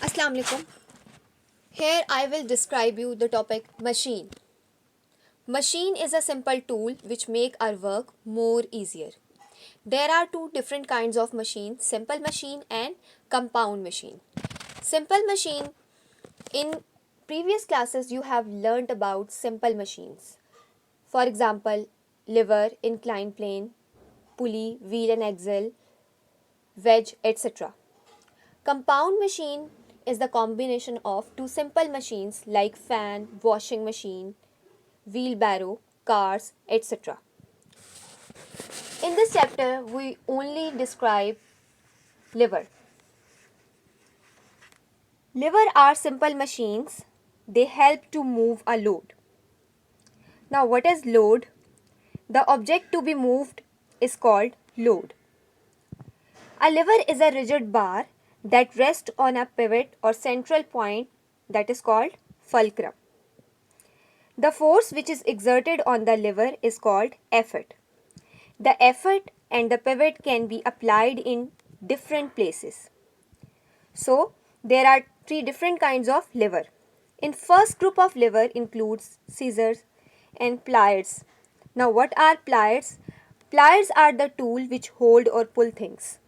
Assalamu alaikum. Here I will describe you the topic machine. Machine is a simple tool which make our work more easier. There are two different kinds of machine, simple machine and compound machine. Simple machine, in previous classes you have learnt about simple machines. For example, lever, inclined plane, pulley, wheel and axle, wedge, etc. Compound machine is the combination of two simple machines like fan, washing machine, wheelbarrow, cars, etc. In this chapter, we only describe lever. Lever are simple machines. They help to move a load. Now, what is load? The object to be moved is called load. A lever is a rigid bar that rests on a pivot or central point that is called fulcrum. The force which is exerted on the lever is called effort. The effort and the pivot can be applied in different places. So, there are three different kinds of lever. In first group of lever includes scissors and pliers. Now, what are pliers? Pliers are the tool which hold or pull things.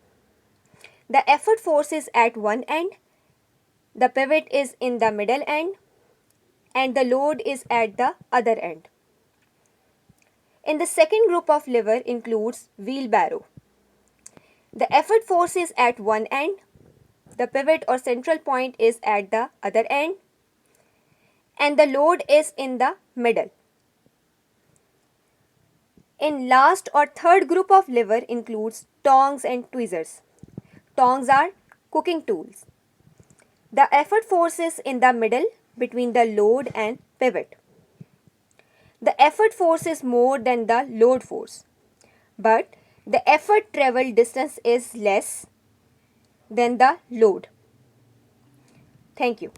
The effort force is at one end, the pivot is in the middle end, and the load is at the other end. In the second group of lever includes wheelbarrow. The effort force is at one end, the pivot or central point is at the other end, and the load is in the middle. In last or third group of lever includes tongs and tweezers. Tongs are cooking tools. The effort force is in the middle between the load and pivot. The effort force is more than the load force, but the effort travel distance is less than the load. Thank you.